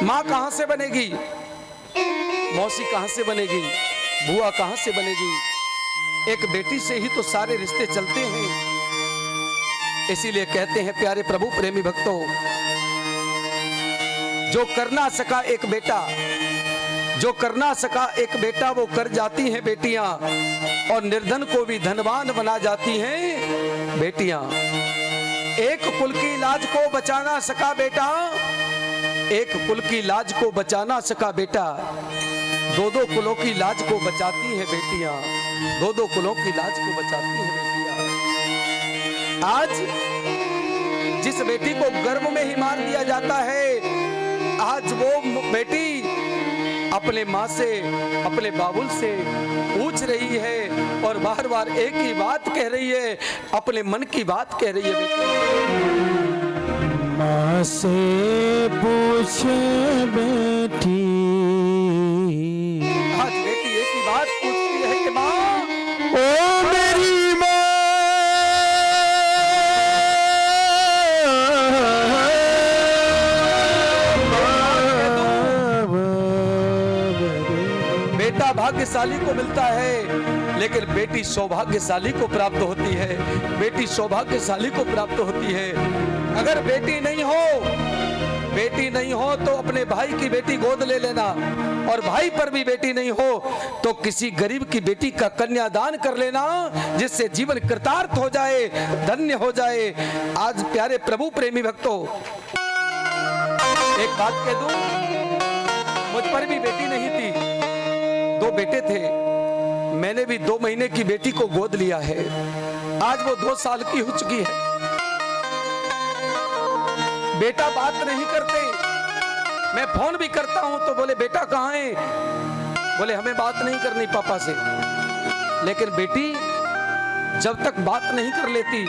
माँ कहां से बनेगी, मौसी कहां से बनेगी, बुआ कहां से बनेगी। एक बेटी से ही तो सारे रिश्ते चलते हैं। इसीलिए कहते हैं प्यारे प्रभु प्रेमी भक्तों, जो कर ना सका एक बेटा, जो कर ना सका एक बेटा, वो कर जाती हैं बेटियां, और निर्धन को भी धनवान बना जाती हैं बेटियां। एक कुल की लाज को बचाना सका बेटा, एक कुल की लाज को बचाना सका बेटा, दो दो कुलों की लाज को बचाती हैं बेटियां, दो दो कुलों की लाज को बचाती हैं बेटियां। आज जिस बेटी को गर्भ में ही मार दिया जाता है, आज वो बेटी अपने माँ से, अपने बाबुल से पूछ रही है और बार बार एक ही बात कह रही है, अपने मन की बात कह रही है बेटी। माँ से पूछे बेटी, आज बेटी एक ही बात पूछती है कि माँ, ओ मेरी माँ, बेटा भाग्यशाली को मिलता है, लेकिन बेटी सौभाग्यशाली को प्राप्त होती है, बेटी सौभाग्यशाली को प्राप्त होती है। अगर बेटी नहीं हो, बेटी नहीं हो तो अपने भाई की बेटी गोद ले लेना, और भाई पर भी बेटी नहीं हो तो किसी गरीब की बेटी का कन्यादान कर लेना, जिससे जीवन कृतार्थ हो जाए, धन्य हो जाए। आज प्यारे प्रभु प्रेमी भक्तों, एक बात कह दूं, मुझ पर भी बेटी नहीं थी, दो बेटे थे, मैंने भी 2 महीने की बेटी को गोद लिया है, आज वो 2 साल की हो चुकी है। बेटा बात नहीं करते, मैं फोन भी करता हूं तो बोले बेटा कहां है, बोले हमें बात नहीं करनी पापा से। लेकिन बेटी जब तक बात नहीं कर लेती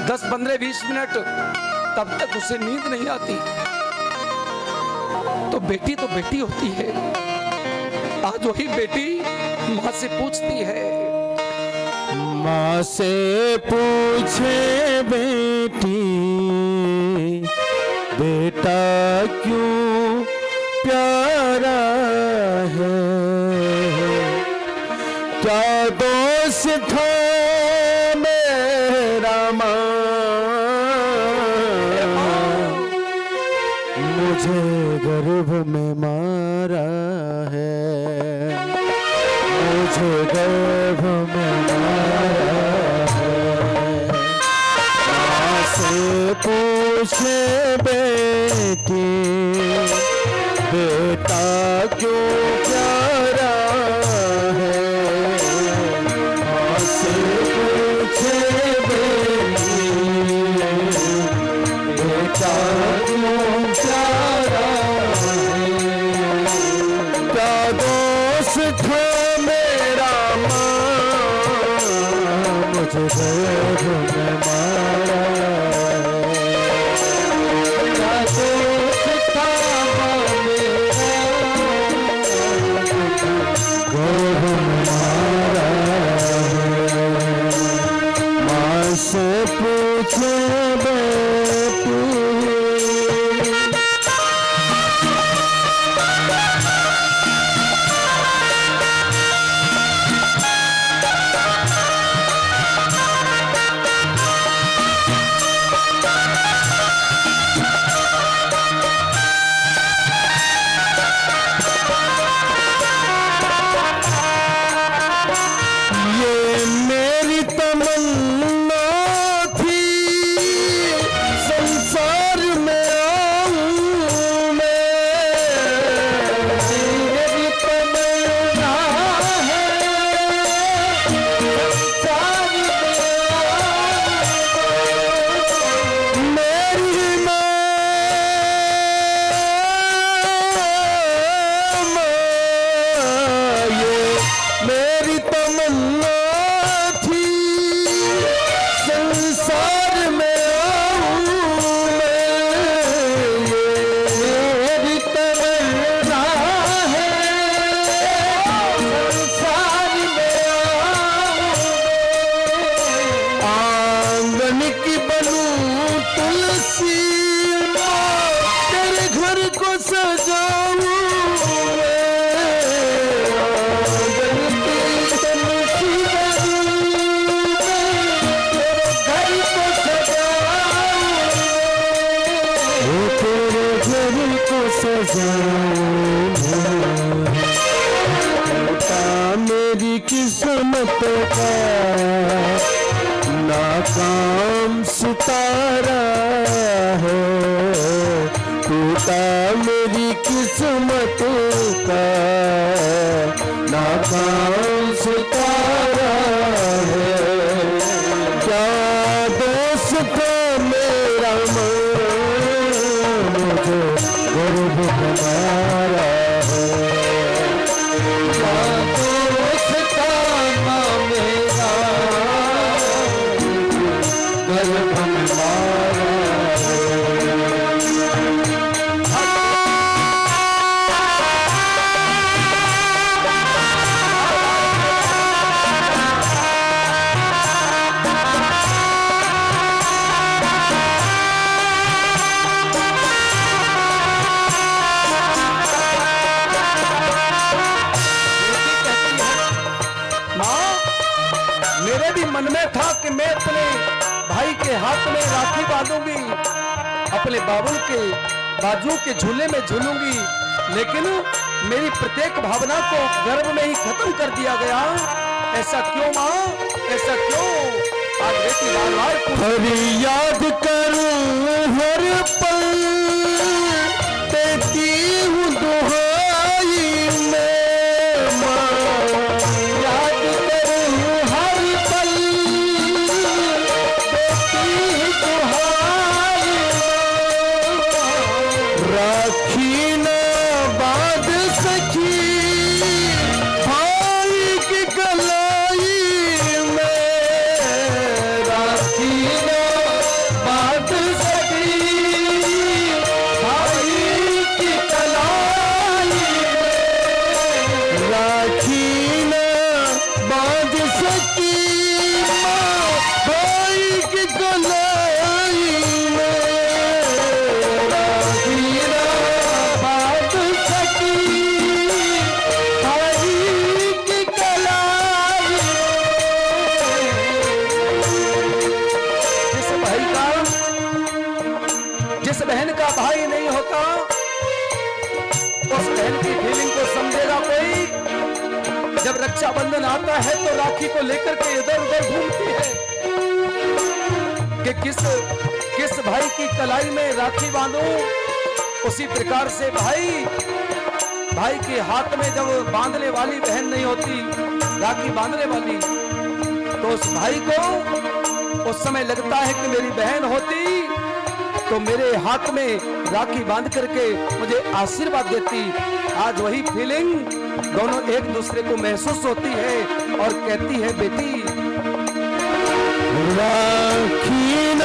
10, 15, 20 मिनट, तब तक उसे नींद नहीं आती। तो बेटी होती है। आज वही बेटी माँ से पूछती है, माँ से पूछे बेटी, बेटा क्यों प्यारा है, क्या दोष था मेरा माँ, मुझे गर्भ में मारा है, मुझे गर्भ में मारा है। माँ से पूछे बेटी, बेटा क्यों प्यारा है, माँ से पूछे बेटी, बेटा क्यों प्यारा है, क्या दोष था मेरा माँ, मुझे गर्भ में मारा, क्या दोष था मेरा, गर्भ में मारा। माँ से पूछे बेटी, सजाऊं आंगन की तमसी बनी घर को सजाऊं तेरे घर को सजाऊं मेरी किस्मत का नाकाम सितारा है टूटा मेरी किस्मत का नाकाम सितारा है क्या दोस्त था मेरा मन मुझे गर्व हमारा है क्या दोस्त था मेरा गर्व हमारा मेरे भी मन में था कि मैं अपने भाई के हाथ में राखी बांधूंगी, अपने बाबुल के बाजू के झूले में झूलूंगी, लेकिन मेरी प्रत्येक भावना को गर्भ में ही खत्म कर दिया गया। ऐसा क्यों माँ, ऐसा क्यों? आज बेटी बार-बार हर याद करूं हर पल देती हूँ दुहाई में माँ याद करूं हर पल देती हूँ दुहाई राखी न बांध सकी भाई की गलाई में राखी न बांध सकी भाई की गलाई में राखी न बांध सकी भाई की गलाई में राखी न बांध सकी भाई की गलाई जिस भाई का, जिस बहन का भाई नहीं होता, उस बहन की फीलिंग को समझेगा कोई? जब रक्षाबंधन आता है तो राखी को लेकर के इधर उधर घूमती है कि किस भाई की कलाई में राखी बांधूं। उसी प्रकार से भाई के हाथ में जब बांधने वाली बहन नहीं होती, राखी बांधने वाली, तो उस भाई को उस समय लगता है कि मेरी बहन होती तो मेरे हाथ में राखी बांध करके मुझे आशीर्वाद देती। आज वही फीलिंग दोनों एक दूसरे को महसूस होती है और कहती है बेटी राखी न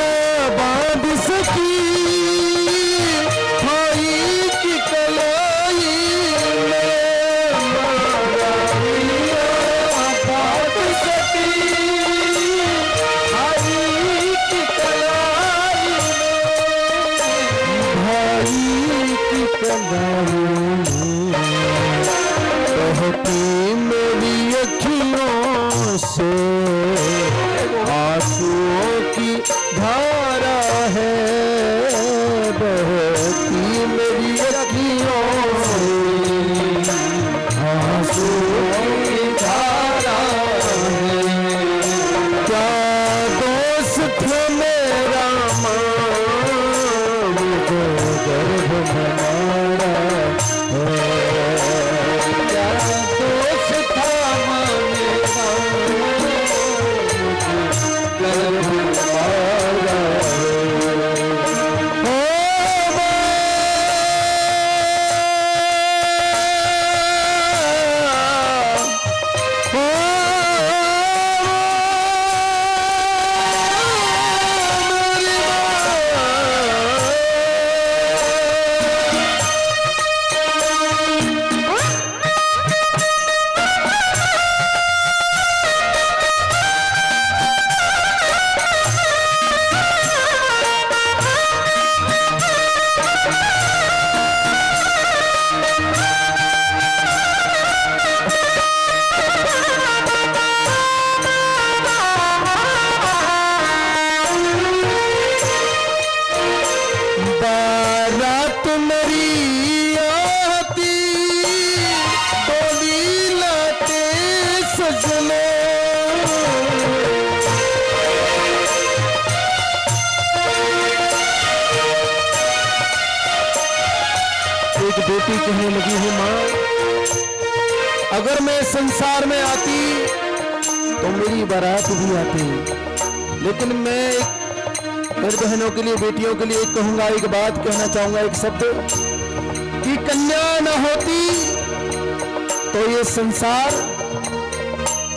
बांध सकी भाई की कलाई में राखी न बांध सकी भाई की कलाई में भाई की कलाई बहती मेरी अखियों से आंसुओं की धारा है बहती मेरी अखियों से आंसुओं की धारा है क्या दोस्त मेरा मां मुझे गर्व हमारा मेरी आती डोली लाते सजने। एक बेटी कहने लगी है, माँ अगर मैं संसार में आती तो मेरी बारात भी आती, लेकिन मैं मेरे बहनों के लिए, बेटियों के लिए कहूंगा, एक बात कहना चाहूंगा, एक शब्द कि कन्या न होती तो ये संसार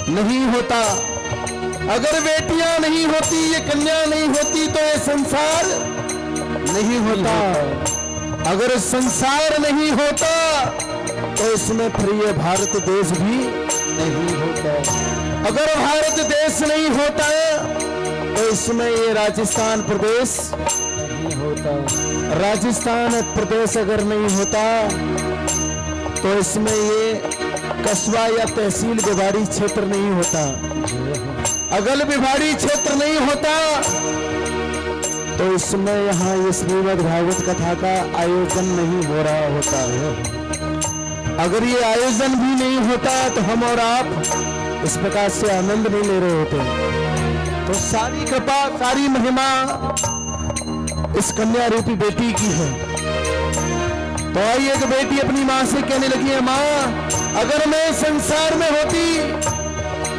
नहीं होता। अगर बेटियां नहीं होती, ये कन्या नहीं होती तो ये संसार नहीं होता। अगर संसार नहीं होता तो इसमें फिर ये भारत देश भी नहीं होता। अगर भारत देश नहीं होता तो इसमें ये राजस्थान प्रदेश नहीं होता। राजस्थान प्रदेश अगर नहीं होता तो इसमें ये कस्बा या तहसील बिहाड़ी क्षेत्र नहीं होता। अगर बिहाड़ी क्षेत्र नहीं होता तो इसमें यहाँ ये श्रीमद् भागवत कथा का आयोजन नहीं हो रहा होता है। अगर ये आयोजन भी नहीं होता तो हम और आप इस प्रकार से आनंद नहीं ले रहे होते। तो सारी कृपा, सारी महिमा इस कन्या रूपी बेटी की है। तो आई एक बेटी अपनी माँ से कहने लगी है, माँ अगर मैं संसार में होती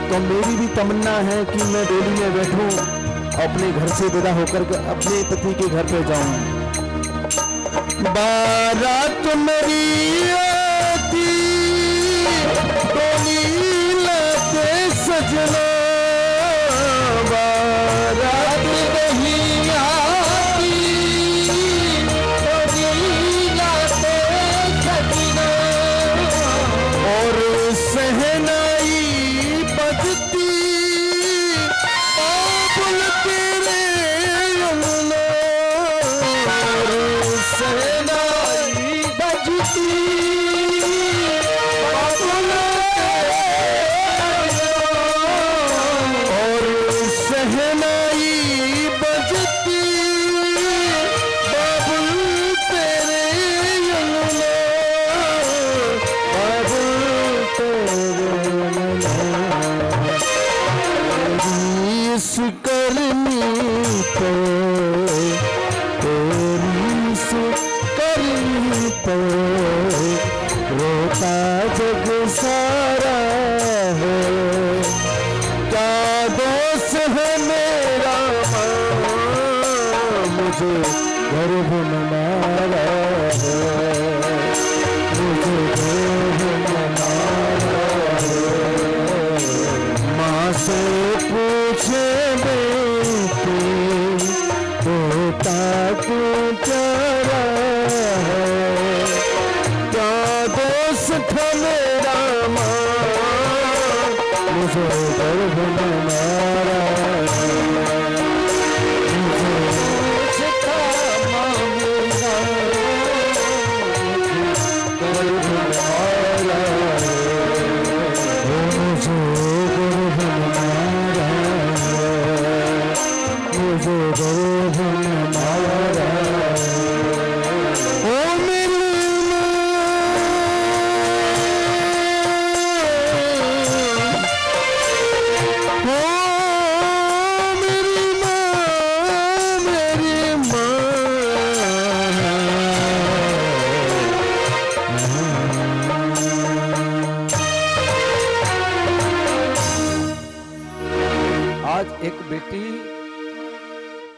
तो मेरी भी तमन्ना है कि मैं डोली में बैठूं, अपने घर से विदा होकर के अपने पति के घर पे जाऊं। बारात मेरी आती डोली लाते सजना, बारात नहीं आती डोली लाते सजना, और सहनाई बजती बाबुल तेरे अंगना, सहनाई बजती बाबुल तेरे अंगना, और सहनाई बजती बाबुल तेरे अंगना, बाबुल तेरे अंगना। इस करनी पे तेरी से करनी पे रोता जग सारा है, क्या दोष है मेरा मुझे गर्भ में मारा है, मुझे गर्भ में मारा है। माँ से पूछे बेटी बेटा क्यों चरा है, क्या दोष था मेरा माँ मुझे गर्भ में मारा है, मुझे दोष था माँ मेरा गर्भ में मारा है, मुझे गर्भ में मारा है, मुझे गर्भ में मारा है। ओ मेरी माँ, ओ मेरी माँ, मेरी आज एक बेटी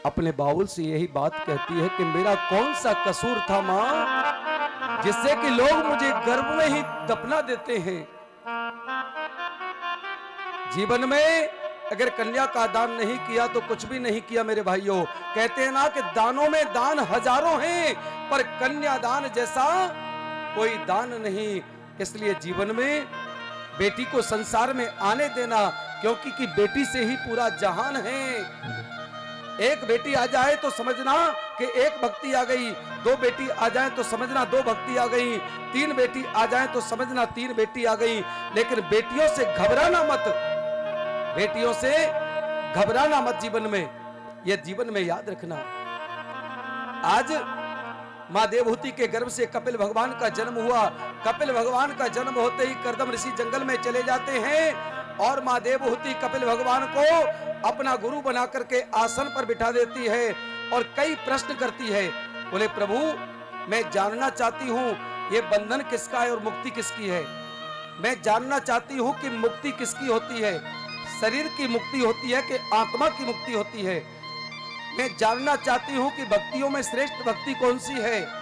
अपने बाउल से यही बात कहती है कि मेरा कौन सा कसूर था मां, जिससे कि लोग मुझे गर्भ में ही दफना देते हैं। जीवन में अगर कन्या का दान नहीं किया तो कुछ भी नहीं किया मेरे भाइयों। कहते हैं ना कि दानों में दान हजारों हैं, पर कन्या दान जैसा कोई दान नहीं। इसलिए जीवन में बेटी को संसार में आने देना, क्योंकि कि बेटी से ही पूरा जहान है। एक बेटी आ जाए तो समझना कि एक भक्ति आ गई, दो बेटी आ जाए तो समझना दो भक्ति आ गई, तीन बेटी आ जाए तो समझना तीन बेटी आ गई। लेकिन बेटियों से घबराना मत, बेटियों से घबराना मत जीवन में, यह जीवन में याद रखना। आज मां देवहूति के गर्भ से कपिल भगवान का जन्म हुआ। कपिल भगवान का जन्म होते ही कर्दम ऋषि जंगल में चले जाते हैं और मां देवहूति कपिल भगवान को अपना गुरु बना करके आसन पर बिठा देती है और कई प्रश्न करती है। बोले प्रभु, मैं जानना चाहती हूँ ये बंधन किसका है और मुक्ति किसकी है। मैं जानना चाहती हूँ कि मुक्ति किसकी होती है, शरीर की मुक्ति होती है कि आत्मा की मुक्ति होती है। मैं जानना चाहती हूँ कि भक्तियों में श्रेष्ठ भक्ति कौन सी है।